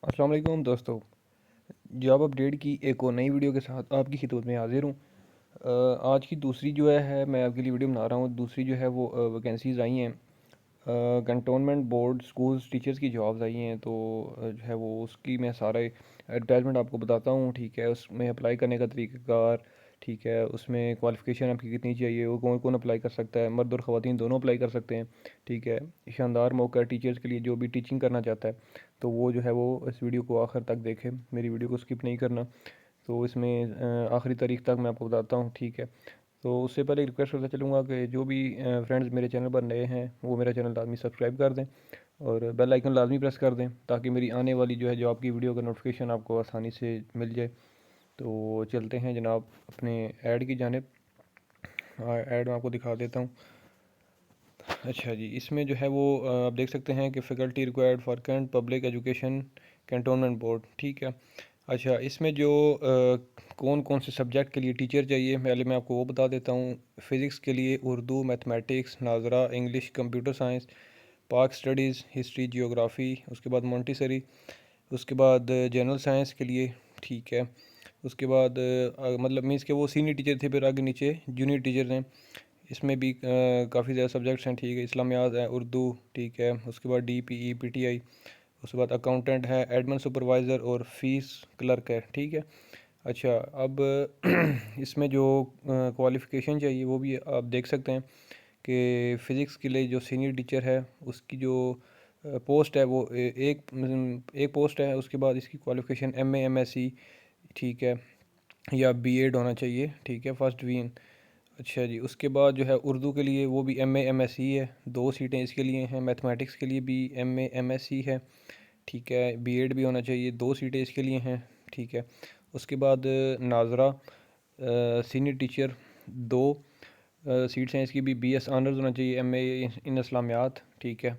अस्सलाम वालेकुम दोस्तों। जॉब अपडेट की एक और नई वीडियो के साथ आपकी खिदमत में हाजिर हूँ। आज की दूसरी जो है मैं आपके लिए वीडियो बना रहा हूँ। दूसरी जो है वो वैकेंसीज़ आई हैं। कंटोनमेंट बोर्ड स्कूल्स टीचर्स की जॉब्स आई हैं, तो जो है वो उसकी मैं सारा एडवर्टाइजमेंट आपको बताता हूँ। ठीक है, उसमें अप्लाई करने का तरीक़ाकार, ठीक है, उसमें क्वालिफ़िकेशन आपकी कितनी चाहिए, वो कौन कौन अप्लाई कर सकता है, मर्द और ख़वातीन दोनों अप्लाई कर सकते हैं। ठीक है, शानदार मौका है टीचर्स के लिए, जो भी टीचिंग करना चाहता है तो वो जो है वो इस वीडियो को आखिर तक देखें, मेरी वीडियो को स्किप नहीं करना। तो इसमें आखिरी तारीख तक मैं आपको बताता हूँ। ठीक है, तो उससे पहले रिक्वेस्ट करता चलूँगा कि जो भी फ्रेंड्स मेरे चैनल पर नए हैं वो मेरा चैनल लाजमी सब्सक्राइब कर दें और बेल आइकन लाजमी प्रेस कर दें, ताकि मेरी आने वाली जो है जॉब की वीडियो का नोटिफिकेशन आपको आसानी से मिल जाए। तो चलते हैं जनाब अपने ऐड की जानिब। ऐड मैं आपको दिखा देता हूँ। अच्छा जी, इसमें जो है वो आप देख सकते हैं कि faculty required for cantt public education cantonment board. ठीक है, अच्छा, इसमें जो कौन कौन से सब्जेक्ट के लिए टीचर चाहिए पहले मैं आपको वो बता देता हूँ। फ़िज़िक्स के लिए उर्दू, मैथमेटिक्स, नाज़रा, English, computer science, Pak studies, history, geography, उसके बाद मॉन्टेसरी, उसके बाद जनरल साइंस के लिए। ठीक है, उसके बाद मतलब मीन्स के वो सीनियर टीचर थे, फिर आगे नीचे जूनियर टीचर हैं। इसमें भी काफ़ी ज़्यादा सब्जेक्ट्स हैं। ठीक है, इस्लामियात है, उर्दू, ठीक है, उसके बाद DPE PTI, उसके बाद अकाउंटेंट है, एडमिन सुपरवाइज़र और फीस क्लर्क है। ठीक है, अच्छा, अब इसमें जो क्वालिफ़िकेशन चाहिए वो भी आप देख सकते हैं कि फ़िज़िक्स के लिए जो सीनियर टीचर है उसकी जो पोस्ट है वो एक पोस्ट है। उसके बाद इसकी क्वालिफ़िकेशन MA MSc, ठीक है, या B.Ed होना चाहिए। ठीक है, फर्स्ट डिवीज़न। अच्छा जी, उसके बाद जो है उर्दू के लिए वो भी MA MSc है, 2 सीटें इसके लिए हैं। मैथमेटिक्स के लिए भी MA MSc है। ठीक है, B.Ed भी होना चाहिए, 2 सीटें इसके लिए हैं। ठीक है, उसके बाद नाज़रा सीनियर टीचर, 2 सीट्स हैं इसकी भी। BS ऑनर्स होना चाहिए, MA इन इस्लामियात। ठीक है,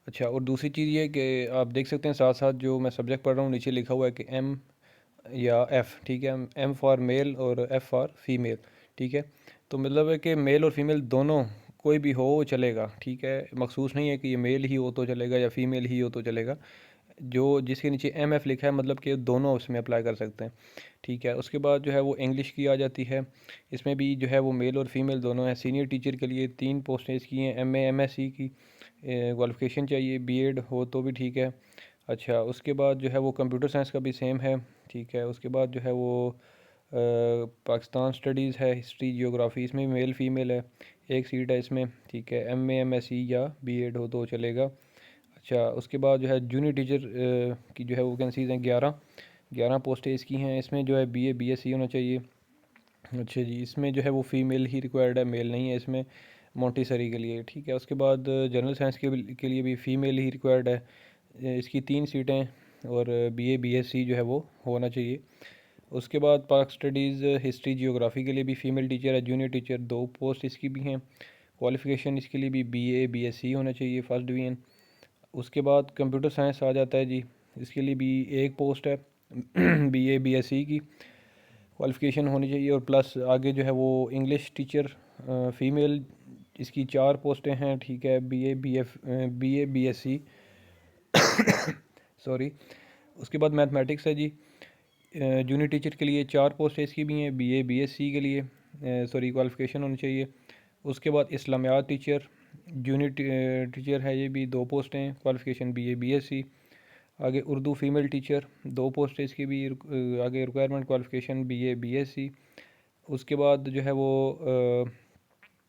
अच्छा, और दूसरी चीज़ ये है कि आप देख सकते हैं साथ साथ जो मैं सब्जेक्ट पढ़ रहा हूँ नीचे लिखा हुआ है कि M या F। ठीक है, M फॉर मेल और F फॉर फीमेल। ठीक है, तो मतलब है कि मेल और फीमेल दोनों कोई भी हो चलेगा। ठीक है, मखसूस नहीं है कि ये मेल ही हो तो चलेगा या फीमेल ही हो तो चलेगा। जो जिसके नीचे MF लिखा है मतलब कि दोनों उसमें अप्लाई कर सकते हैं। ठीक है, उसके बाद जो है वो इंग्लिश की आ जाती है। इसमें भी जो है वो मेल और फीमेल दोनों हैं। सीनियर टीचर के लिए 3 पोस्टें इसकी हैं। MA MSc की क्वालिफ़िकेशन चाहिए, B.Ed हो तो भी ठीक है। अच्छा, उसके बाद जो है वो कंप्यूटर साइंस का भी सेम है। ठीक है, उसके बाद जो है वो पाकिस्तान स्टडीज़ है, हिस्ट्री, जियोग्राफ़ी, इसमें भी मेल फीमेल है, एक सीट है इसमें। ठीक है, MA MSc या B.Ed हो तो चलेगा। अच्छा, उसके बाद जो है जूनियर टीचर की जो है वैकेंसीज़ हैं 11 पोस्टें इसकी हैं। इसमें जो है BA BSc होना चाहिए। अच्छा जी, इसमें जो है वो फ़ीमेल ही रिक्वायर्ड है, मेल नहीं है इसमें, मोंटेसरी के लिए। ठीक है, उसके बाद जनरल साइंस के लिए भी फ़ीमेल ही रिक्वायर्ड है। इसकी 3 सीटें और BA BSc जो है वो होना चाहिए। उसके बाद पाक स्टडीज़, हिस्ट्री, जियोग्राफ़ी के लिए भी फ़ीमेल टीचर है, जूनियर टीचर, 2 पोस्ट इसकी भी हैं। क्वालिफ़िकेशन इसके लिए भी BA BSc होना चाहिए, फर्स्ट डिवीज़न। उसके बाद कंप्यूटर साइंस आ जाता है जी, इसके लिए भी एक पोस्ट है BA BSc की क्वालिफ़िकेशन होनी चाहिए, और प्लस आगे जो है वो इंग्लिश टीचर फ़ीमेल, इसकी 4 पोस्टें हैं। ठीक है, BA BSc सॉरी। उसके बाद मैथमेटिक्स है जी, जूनियर टीचर के लिए 4 पोस्टें इसकी भी हैं। BA BSc के लिए सॉरी क्वालिफ़िकेशन होनी चाहिए। उसके बाद इस्लामियात टीचर, जूनियर टीचर है, ये भी 2 पोस्टें हैं, क्वालिफ़िकेशन BA BSc। आगे उर्दू फ़ीमेल टीचर, 2 पोस्ट इसकी भी आगे रिक्वायरमेंट, क्वालिफ़िकेशन BA BSc। उसके बाद जो है वो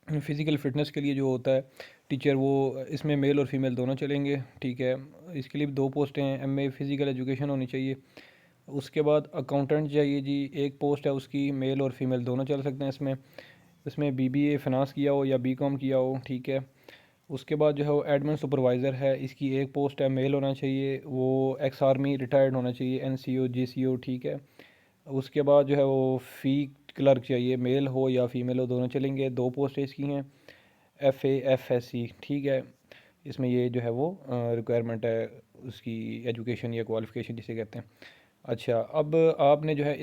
फ़िज़िकल फ़िटनेस के लिए जो होता है टीचर, वो इसमें मेल और फीमेल दोनों चलेंगे। ठीक है, इसके लिए भी 2 पोस्टें हैं। MA फ़िज़िकल एजुकेशन होनी चाहिए। उसके बाद अकाउंटेंट चाहिए जी, एक पोस्ट है उसकी, मेल और फीमेल दोनों चल सकते हैं इसमें। इसमें BBA फ़िनांस किया हो या BCom किया हो। ठीक है, उसके बाद जो है वो एडमिन सुपरवाइज़र है, इसकी एक पोस्ट है, मेल होना चाहिए, वो एक्स आर्मी रिटायर्ड होना चाहिए, NCO GCO। ठीक है, उसके बाद जो है वो फ़ी क्लर्क चाहिए, मेल हो या फीमेल हो दोनों चलेंगे, 2 पोस्ट इसकी हैं। FA FSC। ठीक है, इसमें ये जो है वो रिक्वायरमेंट है उसकी, एजुकेशन या क्वालिफ़िकेशन जिसे कहते हैं। अच्छा, अब आपने जो है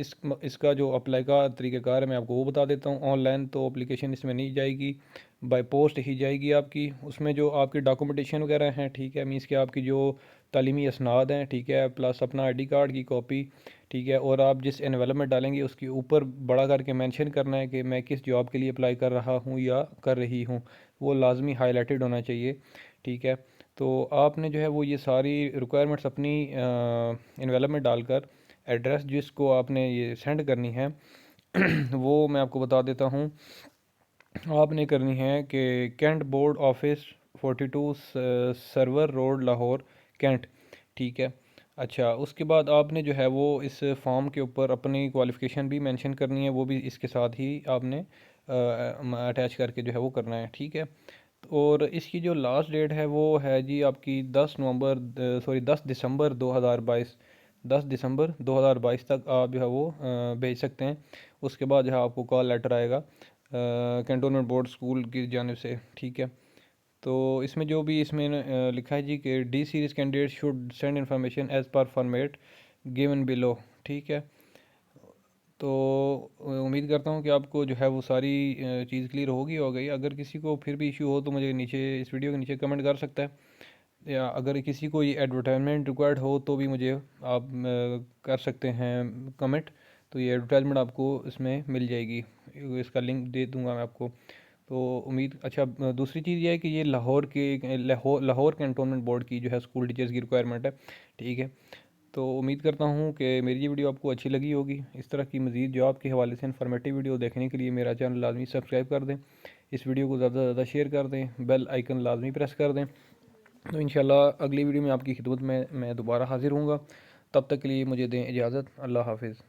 इसका जो अप्लाई का तरीक़ाकार है मैं आपको वो बता देता हूँ। ऑनलाइन तो एप्लीकेशन इसमें नहीं जाएगी, बाय पोस्ट ही जाएगी आपकी। उसमें जो आपकी डॉक्यूमेंटेशन वगैरह हैं, ठीक है, मीन्स कि आपकी जो तालीमी असनाद हैं, ठीक है, प्लस अपना आईडी कार्ड की कॉपी, ठीक है। और आप जिस एनवेलप में डालेंगे उसके ऊपर बड़ा करके मेंशन करना है कि मैं किस जॉब के लिए अप्लाई कर रहा हूँ या कर रही हूँ, वो लाजमी हाईलाइटेड होना चाहिए, ठीक है। तो आपने जो है वो ये सारी रिक्वायरमेंट्स अपनी एनवेलप में डालकर एड्रेस जिसको आपने ये सेंड करनी है वो मैं आपको बता देता हूँ। आपने करनी है कि cantt board office 42 Sarwar road Lahore cantt, ठीक है। अच्छा, उसके बाद आपने जो है वो इस फॉर्म के ऊपर अपनी क्वालिफ़िकेशन भी मेंशन करनी है, वो भी इसके साथ ही आपने अटैच करके जो है वो करना है, ठीक है। और इसकी जो लास्ट डेट है वो है जी आपकी 10 दिसंबर 2022, 10 दिसंबर 2022 तक आप जो है वो भेज सकते हैं। उसके बाद जो है आपको कॉल लेटर आएगा कैंटोनमेंट बोर्ड स्कूल की जानिब से, ठीक है। तो इसमें जो भी इसमें लिखा है जी कि D series candidate should send information as per format given below, ठीक है। तो उम्मीद करता हूँ कि आपको जो है वो सारी चीज़ क्लियर हो गई। अगर किसी को फिर भी इशू हो तो मुझे नीचे इस वीडियो के नीचे कमेंट कर सकता है, या अगर किसी को ये एडवर्टाइजमेंट रिक्वायर्ड हो तो भी मुझे आप कर सकते हैं कमेंट। तो ये एडवर्टाइजमेंट आपको इसमें मिल जाएगी, इसका लिंक दे दूंगा मैं आपको। तो उम्मीद, अच्छा, दूसरी चीज़ ये है कि ये लाहौर कैंटोनमेंट बोर्ड की जो है स्कूल टीचर्स की रिक्वायरमेंट है, ठीक है। तो उम्मीद करता हूँ कि मेरी ये वीडियो आपको अच्छी लगी होगी। इस तरह की मज़ीद जॉब के हवाले से इन्फॉर्मेटिव वीडियो देखने के लिए मेरा चैनल लाजमी सब्सक्राइब कर दें, इस वीडियो को ज़्यादा से ज़्यादा शेयर कर दें, बेल आइकन लाजमी प्रेस कर दें। तो इंशाल्लाह अगली वीडियो में आपकी खिदमत में मैं दोबारा हाज़िर हूँगा। तब तक के लिए मुझे दें इजाज़त। अल्लाह हाफिज़।